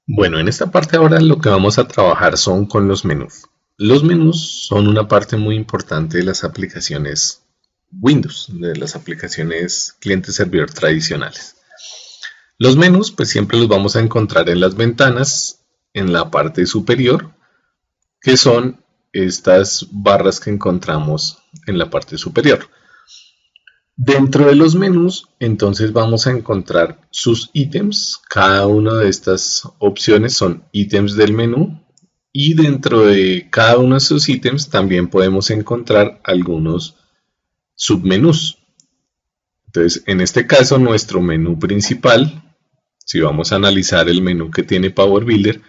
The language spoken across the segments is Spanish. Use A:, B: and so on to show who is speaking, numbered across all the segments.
A: Bueno, en esta parte ahora lo que vamos a trabajar son con los menús. Los menús son una parte muy importante de las aplicaciones Windows, de las aplicaciones cliente-servidor tradicionales. Los menús pues siempre los vamos a encontrar en las ventanas, en la parte superior, que son estas barras que encontramos en la parte superior. Dentro de los menús, entonces vamos a encontrar sus ítems. Cada una de estas opciones son ítems del menú. Y dentro de cada uno de esos ítems también podemos encontrar algunos submenús. Entonces, en este caso, nuestro menú principal, si vamos a analizar el menú que tiene Power Builder,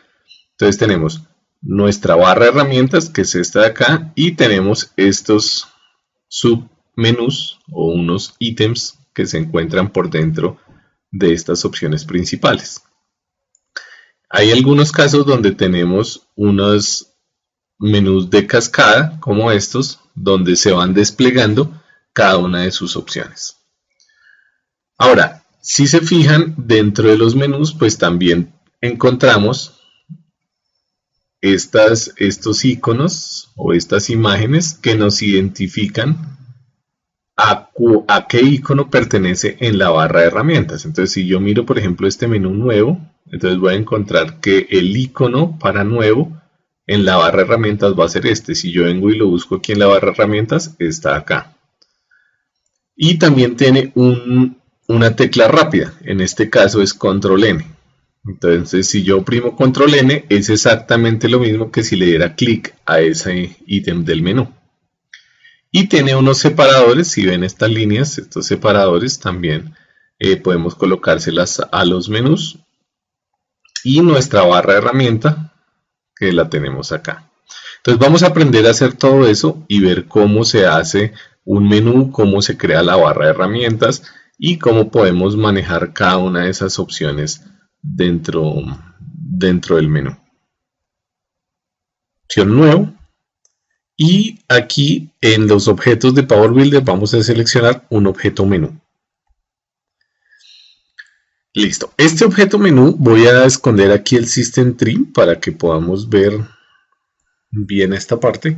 A: entonces tenemos nuestra barra de herramientas, que es esta de acá, y tenemos estos submenús o unos ítems que se encuentran por dentro de estas opciones principales. Hay algunos casos donde tenemos unos menús de cascada como estos, donde se van desplegando cada una de sus opciones. Ahora, si se fijan dentro de los menús, pues también encontramos estos iconos o estas imágenes que nos identifican a qué icono pertenece en la barra de herramientas. Entonces, si yo miro, por ejemplo, este menú nuevo, entonces voy a encontrar que el icono para nuevo en la barra de herramientas va a ser este. Si yo vengo y lo busco aquí en la barra de herramientas, está acá. Y también tiene una tecla rápida. En este caso es Control N. Entonces, si yo oprimo Control N, es exactamente lo mismo que si le diera clic a ese ítem del menú. Y tiene unos separadores, si ven estas líneas, estos separadores también podemos colocárselas a los menús. Y nuestra barra de herramienta, que la tenemos acá. Entonces vamos a aprender a hacer todo eso y ver cómo se hace un menú, cómo se crea la barra de herramientas y cómo podemos manejar cada una de esas opciones dentro del menú. Opción nuevo. Y aquí en los objetos de Power Builder vamos a seleccionar un objeto menú. Listo. Este objeto menú voy a esconder aquí el System Tree para que podamos ver bien esta parte.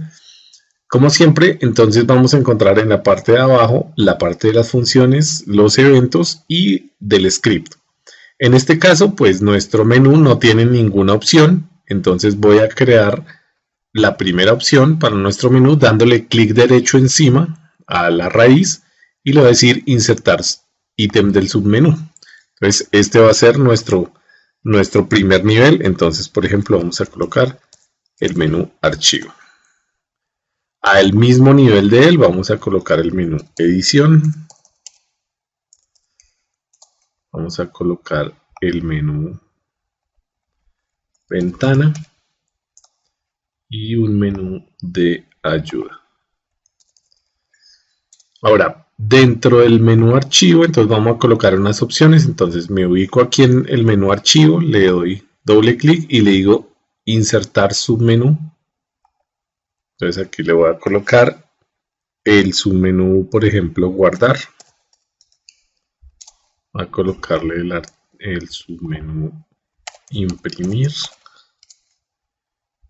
A: Como siempre, entonces vamos a encontrar en la parte de abajo la parte de las funciones, los eventos y del script. En este caso, pues nuestro menú no tiene ninguna opción, entonces voy a crear la primera opción para nuestro menú dándole clic derecho encima a la raíz y le voy a decir insertar ítem del submenú. Entonces este va a ser nuestro primer nivel. Entonces, por ejemplo, vamos a colocar el menú archivo. Al mismo nivel de él vamos a colocar el menú edición. Vamos a colocar el menú ventana y un menú de ayuda. Ahora, dentro del menú archivo, entonces vamos a colocar unas opciones. Entonces me ubico aquí en el menú archivo, le doy doble clic y le digo insertar submenú. Entonces aquí le voy a colocar el submenú, por ejemplo, guardar. Voy a colocarle el submenú imprimir,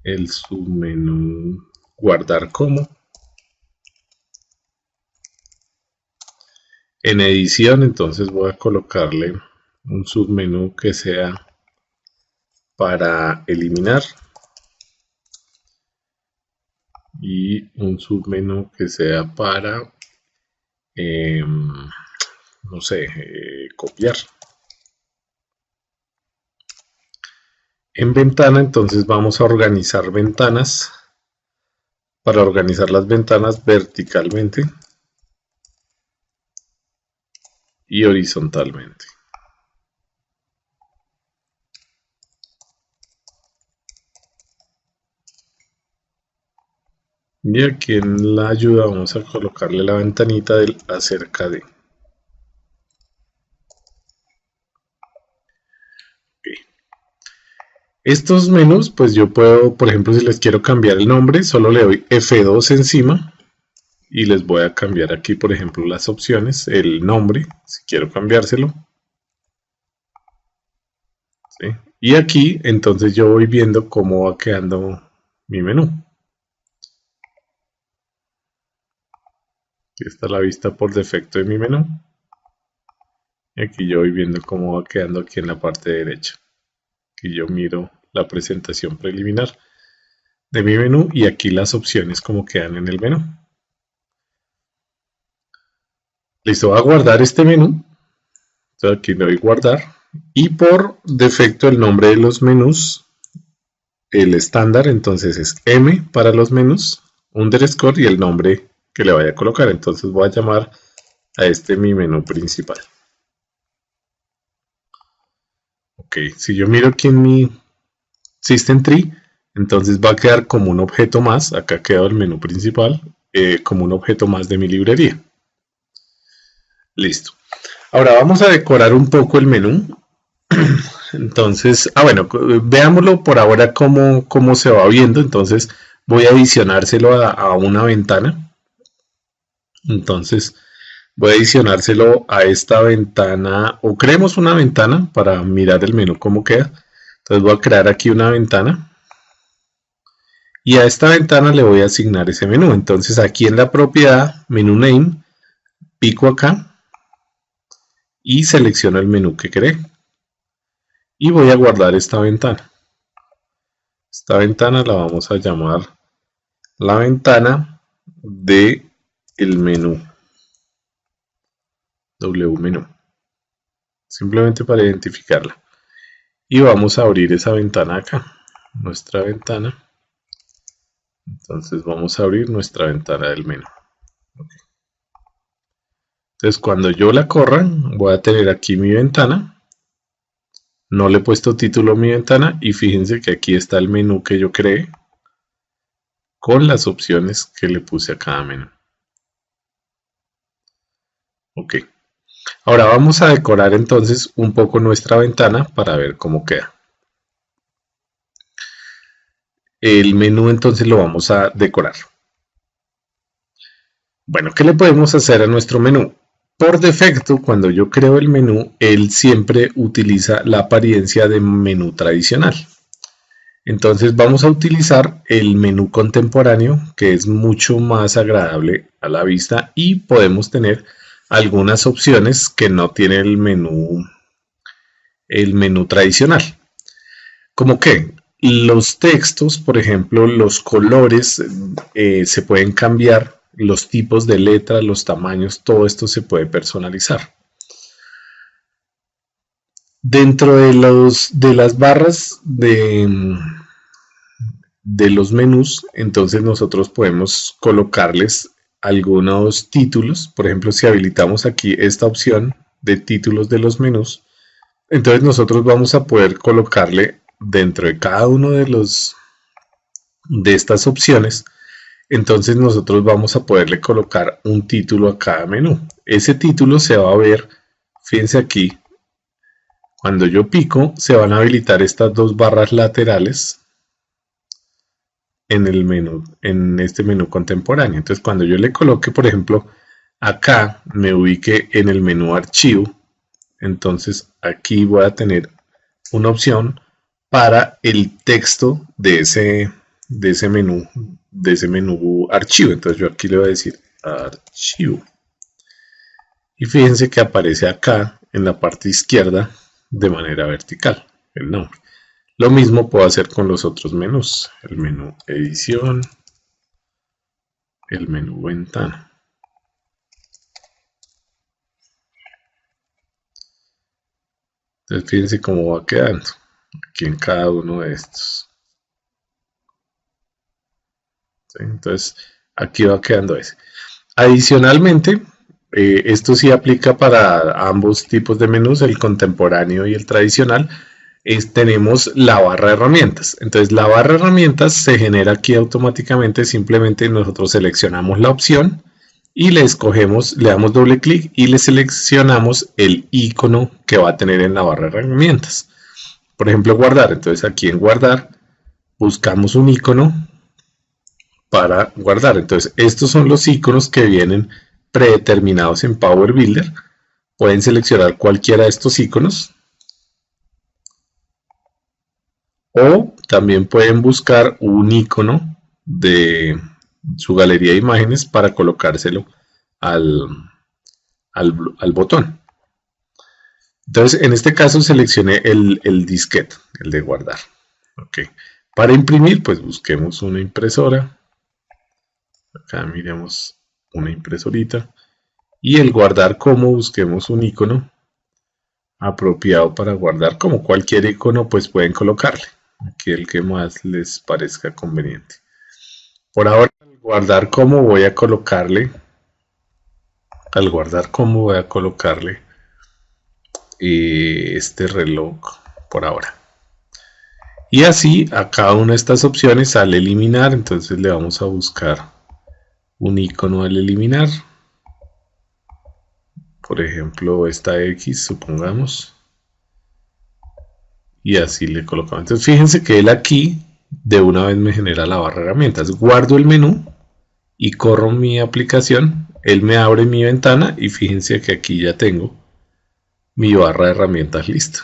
A: el submenú guardar como. En edición, entonces voy a colocarle un submenú que sea para eliminar y un submenú que sea para, no sé, copiar. En ventana, entonces vamos a organizar ventanas. Para organizar las ventanas verticalmente y horizontalmente. Y aquí en la ayuda vamos a colocarle la ventanita del acerca de. Okay. Estos menús, pues yo puedo, por ejemplo, si les quiero cambiar el nombre, solo le doy F2 encima y les voy a cambiar aquí, por ejemplo, las opciones, el nombre, si quiero cambiárselo. ¿sí? Y aquí entonces yo voy viendo cómo va quedando mi menú. Aquí está la vista por defecto de mi menú. Y aquí yo voy viendo cómo va quedando aquí en la parte derecha. Aquí yo miro la presentación preliminar de mi menú y aquí las opciones como quedan en el menú. Listo, voy a guardar este menú. Entonces aquí le doy guardar. Y por defecto el nombre de los menús, el estándar, entonces es M para los menús, underscore y el nombre que le vaya a colocar. Entonces voy a llamar a este mi menú principal. Ok, si yo miro aquí en mi System Tree, entonces va a quedar como un objeto más, acá queda el menú principal, como un objeto más de mi librería. Listo. Ahora vamos a decorar un poco el menú. Entonces, bueno, veámoslo por ahora cómo se va viendo. Entonces voy a adicionárselo a una ventana. Entonces voy a adicionárselo a esta ventana, o creemos una ventana para mirar el menú cómo queda. Entonces voy a crear aquí una ventana. Y a esta ventana le voy a asignar ese menú. Entonces aquí en la propiedad, menú name, pico acá y selecciono el menú que creé. Y voy a guardar esta ventana. Esta ventana la vamos a llamar la ventana de el menú. W menú. Simplemente para identificarla. Y vamos a abrir esa ventana acá. Nuestra ventana. Entonces vamos a abrir nuestra ventana del menú. Okay. Entonces cuando yo la corra, voy a tener aquí mi ventana. No le he puesto título a mi ventana y fíjense que aquí está el menú que yo creé con las opciones que le puse a cada menú. Ok. Ahora vamos a decorar entonces un poco nuestra ventana para ver cómo queda. El menú entonces lo vamos a decorar. Bueno, ¿qué le podemos hacer a nuestro menú? Por defecto, cuando yo creo el menú, él siempre utiliza la apariencia de menú tradicional. Entonces vamos a utilizar el menú contemporáneo, que es mucho más agradable a la vista y podemos tener algunas opciones que no tiene el menú tradicional. ¿Cómo qué? Los textos, por ejemplo, los colores se pueden cambiar, los tipos de letras, los tamaños, todo esto se puede personalizar. Dentro de las barras de los menús, entonces nosotros podemos colocarles algunos títulos. Por ejemplo, si habilitamos aquí esta opción de títulos de los menús, entonces nosotros vamos a poder colocarle dentro de cada uno de estas opciones. Entonces nosotros vamos a poderle colocar un título a cada menú. Ese título se va a ver, fíjense aquí, cuando yo pico se van a habilitar estas dos barras laterales en el menú, en este menú contemporáneo. Entonces cuando yo le coloque, por ejemplo, acá me ubique en el menú archivo, entonces aquí voy a tener una opción para el texto de ese menú archivo. Entonces yo aquí le voy a decir archivo. Y fíjense que aparece acá en la parte izquierda de manera vertical el nombre. Lo mismo puedo hacer con los otros menús. El menú edición, el menú ventana. Entonces fíjense cómo va quedando aquí en cada uno de estos. ¿Sí? Entonces aquí va quedando ese. Adicionalmente, esto sí aplica para ambos tipos de menús, el contemporáneo y el tradicional. Tenemos la barra de herramientas. Entonces la barra de herramientas se genera aquí automáticamente. Simplemente nosotros seleccionamos la opción y le escogemos, le damos doble clic y le seleccionamos el icono que va a tener en la barra de herramientas. Por ejemplo, guardar. Entonces aquí en guardar buscamos un icono para guardar. Entonces estos son los iconos que vienen predeterminados en Power Builder. Pueden seleccionar cualquiera de estos iconos. O también pueden buscar un icono de su galería de imágenes para colocárselo al, al botón. Entonces, en este caso seleccioné el disquete, el de guardar. Okay. Para imprimir, pues busquemos una impresora. Acá miremos una impresorita. Y el guardar como, busquemos un icono apropiado para guardar. Como cualquier icono, pues pueden colocarle. Aquí el que más les parezca conveniente. Por ahora, al guardar como voy a colocarle. Al guardar como voy a colocarle este reloj por ahora. Y así a cada una de estas opciones sale eliminar, entonces le vamos a buscar un icono al eliminar. Por ejemplo, esta X, supongamos. Y así le colocamos. Entonces fíjense que él aquí de una vez me genera la barra de herramientas. Guardo el menú y corro mi aplicación. Él me abre mi ventana y fíjense que aquí ya tengo mi barra de herramientas lista.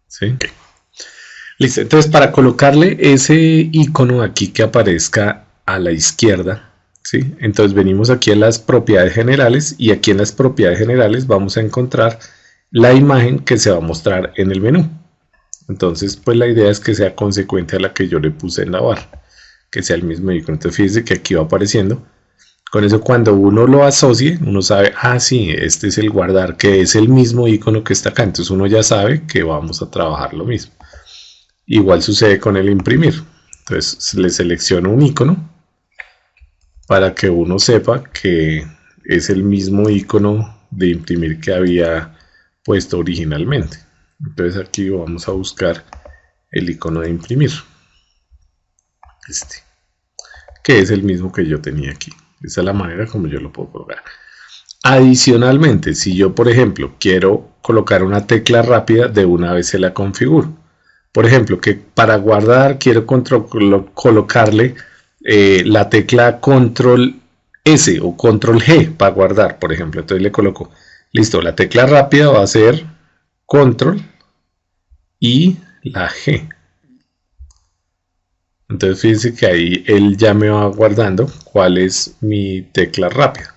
A: ¿Sí? Okay. Listo, entonces para colocarle ese icono aquí que aparezca a la izquierda, ¿sí? Entonces venimos aquí a las propiedades generales y aquí en las propiedades generales vamos a encontrar la imagen que se va a mostrar en el menú. Entonces pues la idea es que sea consecuente a la que yo le puse en la barra, que sea el mismo icono. Entonces fíjense que aquí va apareciendo. Con eso cuando uno lo asocie, uno sabe, ah sí, este es el guardar, que es el mismo icono que está acá. Entonces uno ya sabe que vamos a trabajar lo mismo. Igual sucede con el imprimir. Entonces le selecciono un icono para que uno sepa que es el mismo icono de imprimir que había puesto originalmente. Entonces aquí vamos a buscar el icono de imprimir. Este, que es el mismo que yo tenía aquí. Esa es la manera como yo lo puedo colocar. Adicionalmente, si yo, por ejemplo, quiero colocar una tecla rápida, de una vez se la configuro. Por ejemplo, que para guardar quiero colocarle la tecla Control S o Control G para guardar, por ejemplo. Entonces le coloco, listo, la tecla rápida va a ser Control y la G. Entonces fíjense que ahí él ya me va guardando cuál es mi tecla rápida.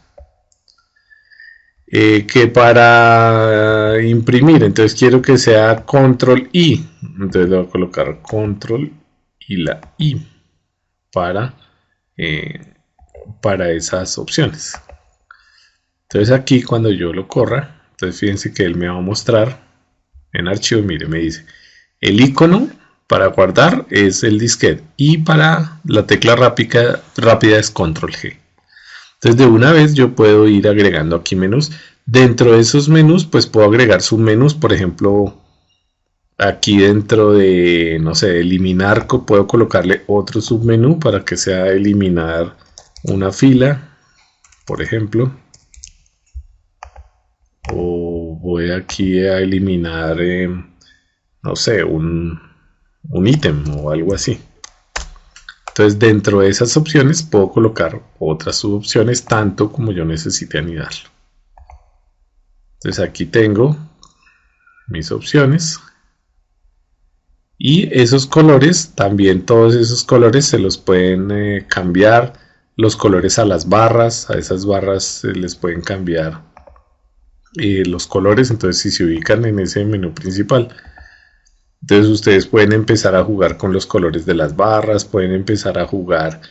A: Que para imprimir, entonces quiero que sea Control I. Entonces le voy a colocar Control y la I para esas opciones. Entonces aquí cuando yo lo corra, entonces fíjense que él me va a mostrar en archivo, mire, me dice el icono para guardar es el disquete y para la tecla rápida es Control G. Entonces de una vez yo puedo ir agregando aquí menús. Dentro de esos menús pues puedo agregar submenús, por ejemplo aquí dentro de, no sé, eliminar, puedo colocarle otro submenú para que sea eliminar una fila, por ejemplo. O voy aquí a eliminar, no sé, un ítem o algo así. Entonces dentro de esas opciones puedo colocar otras subopciones tanto como yo necesite anidarlo. Entonces aquí tengo mis opciones. Y esos colores, también todos esos colores se los pueden cambiar. Los colores a las barras, a esas barras se les pueden cambiar los colores. Entonces si se ubican en ese menú principal, entonces ustedes pueden empezar a jugar con los colores de las barras, pueden empezar a jugar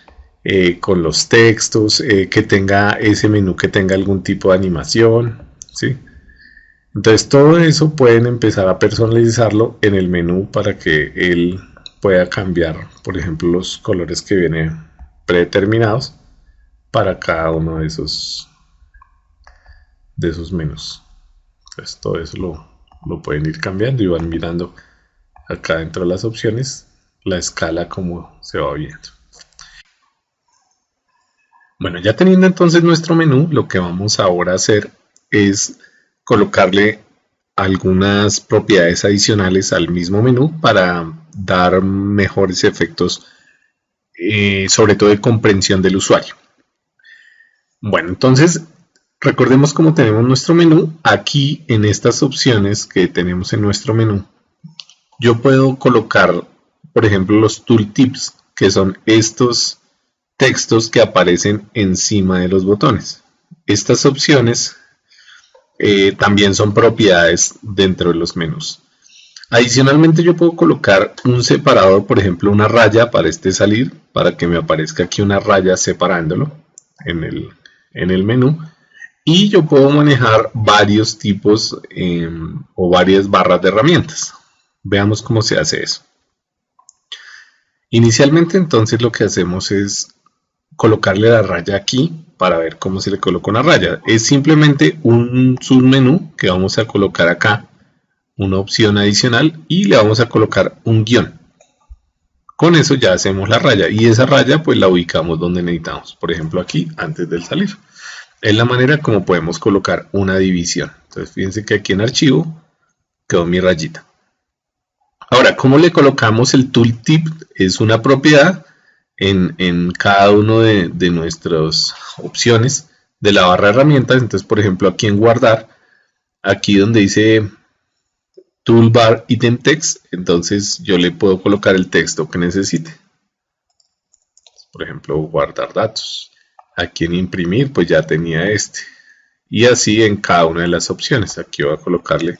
A: con los textos, que tenga ese menú que tenga algún tipo de animación, ¿sí? Entonces todo eso pueden empezar a personalizarlo en el menú para que él pueda cambiar, por ejemplo, los colores que vienen predeterminados para cada uno de esos menús. Entonces todo eso lo pueden ir cambiando y van mirando acá dentro de las opciones la escala como se va viendo. Bueno, ya teniendo entonces nuestro menú, lo que vamos ahora a hacer es colocarle algunas propiedades adicionales al mismo menú para dar mejores efectos, sobre todo de comprensión del usuario. Bueno, entonces recordemos cómo tenemos nuestro menú. Aquí en estas opciones que tenemos en nuestro menú, yo puedo colocar, por ejemplo, los tooltips, que son estos textos que aparecen encima de los botones. Estas opciones también son propiedades dentro de los menús. Adicionalmente yo puedo colocar un separador, por ejemplo una raya para este salir, para que me aparezca aquí una raya separándolo en el menú. Y yo puedo manejar varios tipos o varias barras de herramientas. Veamos cómo se hace eso. Inicialmente entonces lo que hacemos es colocarle la raya aquí para ver cómo se le coloca una raya. Es simplemente un submenú que vamos a colocar acá, una opción adicional, y le vamos a colocar un guión. Con eso ya hacemos la raya, y esa raya pues la ubicamos donde necesitamos, por ejemplo aquí antes del salir. Es la manera como podemos colocar una división. Entonces fíjense que aquí en archivo quedó mi rayita. Ahora, ¿cómo le colocamos el tooltip? Es una propiedad en cada uno de nuestras opciones de la barra de herramientas. Entonces, por ejemplo, aquí en guardar, aquí donde dice toolbar item text, entonces yo le puedo colocar el texto que necesite. Por ejemplo, guardar datos. Aquí en imprimir, pues ya tenía este. Y así en cada una de las opciones. Aquí voy a colocarle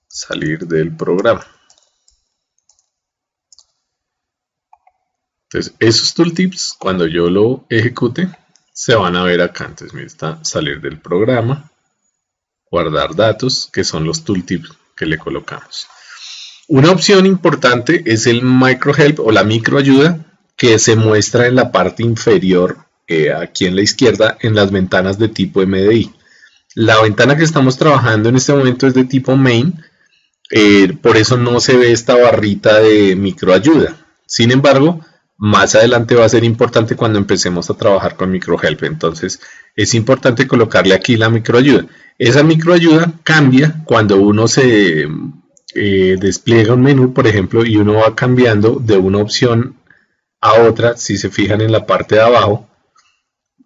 A: salir del programa. Entonces, esos tooltips, cuando yo lo ejecute, se van a ver acá. Entonces, mira, está salir del programa, guardar datos, que son los tooltips que le colocamos. Una opción importante es el microhelp o la microayuda, que se muestra en la parte inferior, aquí en la izquierda, en las ventanas de tipo MDI. La ventana que estamos trabajando en este momento es de tipo main, por eso no se ve esta barrita de microayuda. Sin embargo, más adelante va a ser importante cuando empecemos a trabajar con microhelp. Entonces es importante colocarle aquí la microayuda. Esa microayuda cambia cuando uno se despliega un menú, por ejemplo, y uno va cambiando de una opción a otra. Si se fijan en la parte de abajo,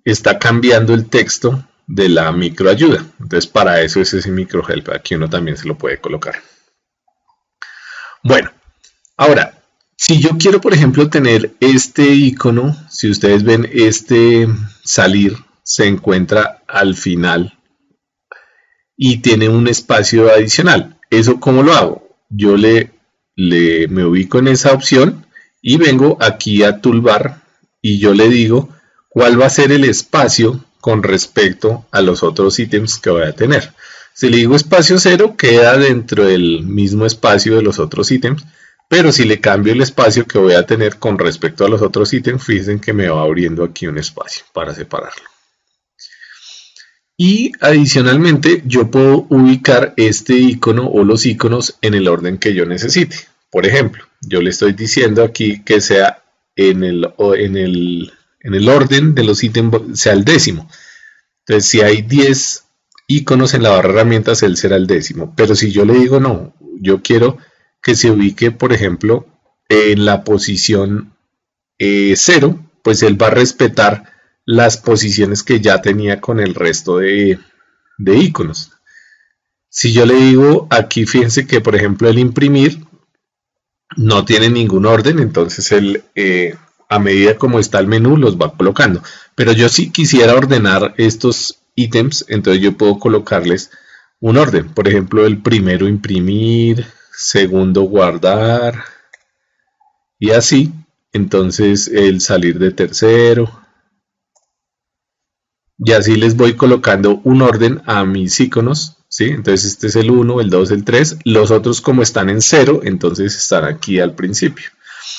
A: está cambiando el texto de la microayuda. Entonces para eso es ese microhelp. Aquí uno también se lo puede colocar. Bueno, ahora, si yo quiero, por ejemplo, tener este icono, si ustedes ven, este salir se encuentra al final y tiene un espacio adicional. ¿Eso cómo lo hago? Yo me ubico en esa opción y vengo aquí a Toolbar y yo le digo cuál va a ser el espacio con respecto a los otros ítems que voy a tener. Si le digo espacio 0, queda dentro del mismo espacio de los otros ítems. Pero si le cambio el espacio que voy a tener con respecto a los otros ítems, fíjense que me va abriendo aquí un espacio para separarlo. Y adicionalmente yo puedo ubicar este icono o los iconos en el orden que yo necesite. Por ejemplo, yo le estoy diciendo aquí que sea en el orden de los ítems, sea el décimo. Entonces si hay 10 iconos en la barra de herramientas, él será el décimo. Pero si yo le digo no, yo quiero que se ubique, por ejemplo, en la posición 0, pues él va a respetar las posiciones que ya tenía con el resto de iconos. Si yo le digo aquí, fíjense que, por ejemplo, el imprimir no tiene ningún orden, entonces él, a medida como está el menú, los va colocando. Pero yo si quisiera ordenar estos ítems, entonces yo puedo colocarles un orden. Por ejemplo, el primero imprimir, segundo guardar y así. Entonces el salir de tercero y así les voy colocando un orden a mis iconos, ¿sí? Entonces este es el 1, el 2, el 3, los otros como están en 0, entonces están aquí al principio.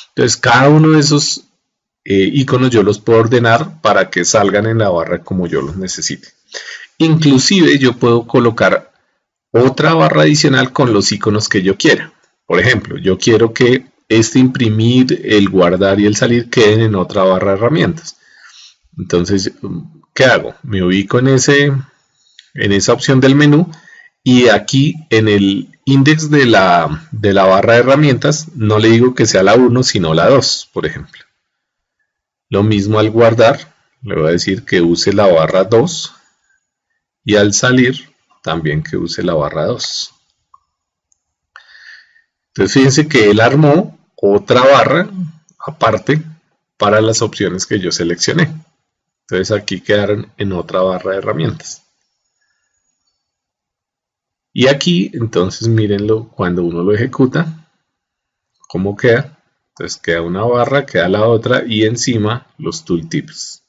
A: Entonces cada uno de esos iconos yo los puedo ordenar para que salgan en la barra como yo los necesite. Inclusive yo puedo colocar otra barra adicional con los iconos que yo quiera. Por ejemplo, yo quiero que este imprimir, el guardar y el salir queden en otra barra de herramientas. Entonces, ¿qué hago? Me ubico en esa opción del menú y aquí en el index de la barra de herramientas no le digo que sea la 1 sino la 2, por ejemplo. Lo mismo al guardar, le voy a decir que use la barra 2 y al salir también que use la barra 2. Entonces fíjense que él armó otra barra aparte para las opciones que yo seleccioné. Entonces aquí quedaron en otra barra de herramientas. Y aquí, entonces mírenlo cuando uno lo ejecuta, cómo queda. Entonces queda una barra, queda la otra y encima los tooltips.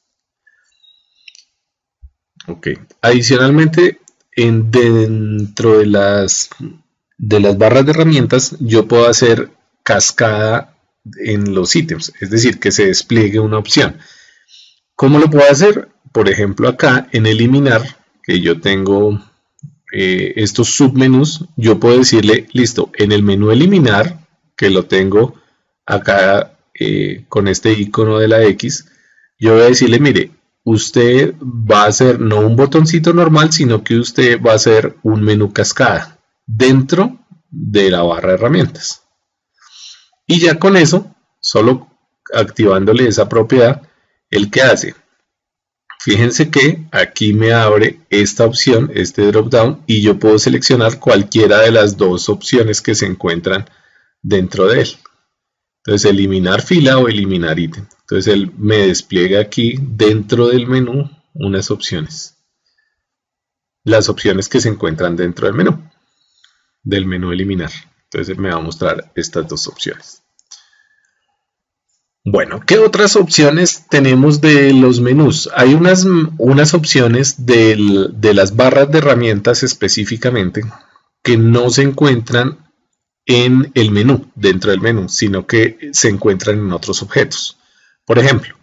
A: Ok. Adicionalmente, dentro de las barras de herramientas, yo puedo hacer cascada en los ítems, es decir, que se despliegue una opción. ¿Cómo lo puedo hacer? Por ejemplo, acá en eliminar, que yo tengo estos submenús, yo puedo decirle, listo, en el menú eliminar, que lo tengo acá con este icono de la X, yo voy a decirle, mire, usted va a hacer no un botoncito normal, sino que usted va a hacer un menú cascada dentro de la barra de herramientas. Y ya con eso, solo activándole esa propiedad, ¿el qué hace? Fíjense que aquí me abre esta opción, este drop down, y yo puedo seleccionar cualquiera de las dos opciones que se encuentran dentro de él. Entonces, eliminar fila o eliminar ítem. Entonces, él me despliega aquí dentro del menú unas opciones. Las opciones que se encuentran dentro del menú eliminar. Entonces, me va a mostrar estas dos opciones. Bueno, ¿qué otras opciones tenemos de los menús? Hay unas opciones de las barras de herramientas específicamente que no se encuentran en el menú, dentro del menú, sino que se encuentran en otros objetos. Por ejemplo,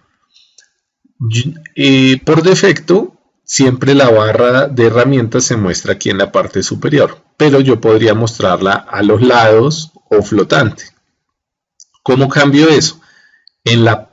A: por defecto, siempre la barra de herramientas se muestra aquí en la parte superior, pero yo podría mostrarla a los lados o flotante. ¿Cómo cambio eso? En la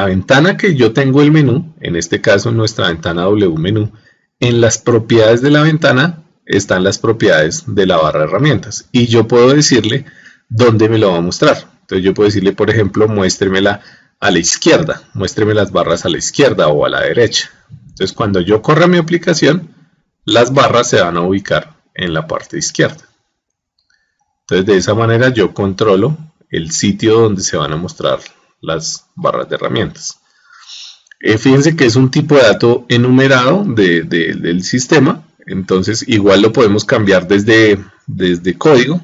A: ventana que yo tengo el menú, en este caso en nuestra ventana W menú, en las propiedades de la ventana están las propiedades de la barra de herramientas y yo puedo decirle dónde me lo va a mostrar. Entonces yo puedo decirle, por ejemplo, muéstremela a la izquierda, muéstreme las barras a la izquierda o a la derecha. Entonces cuando yo corra mi aplicación, las barras se van a ubicar en la parte izquierda. Entonces de esa manera yo controlo el sitio donde se van a mostrar las barras de herramientas. Fíjense que es un tipo de dato enumerado del sistema, entonces igual lo podemos cambiar desde código.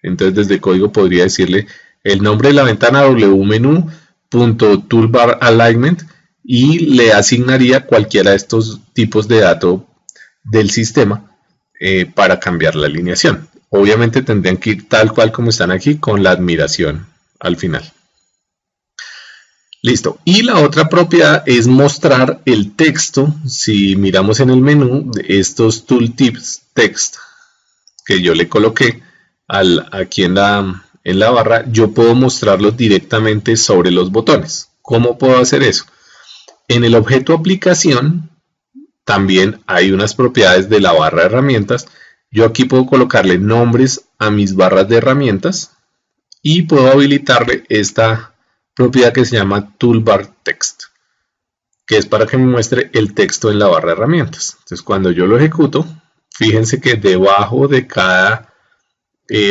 A: Entonces desde código podría decirle el nombre de la ventana wmenú.toolbarAlignment y le asignaría cualquiera de estos tipos de dato del sistema para cambiar la alineación. Obviamente tendrían que ir tal cual como están aquí con la admiración al final. Listo. Y la otra propiedad es mostrar el texto. Si miramos en el menú, estos tooltips text que yo le coloqué aquí en la barra, yo puedo mostrarlos directamente sobre los botones. ¿Cómo puedo hacer eso? En el objeto aplicación también hay unas propiedades de la barra de herramientas. Yo aquí puedo colocarle nombres a mis barras de herramientas y puedo habilitarle esta propiedad que se llama toolbar text, que es para que me muestre el texto en la barra de herramientas. Entonces cuando yo lo ejecuto, fíjense que debajo de cada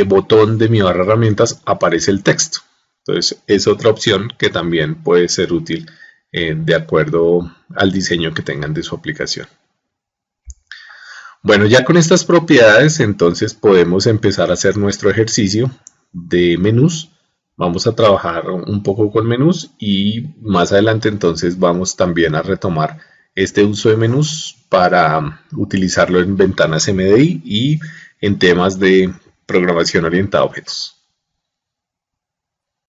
A: botón de mi barra de herramientas aparece el texto. Entonces es otra opción que también puede ser útil de acuerdo al diseño que tengan de su aplicación. Bueno, ya con estas propiedades entonces podemos empezar a hacer nuestro ejercicio de menús. Vamos a trabajar un poco con menús y más adelante entonces vamos también a retomar este uso de menús para utilizarlo en ventanas MDI y en temas de programación orientada a objetos.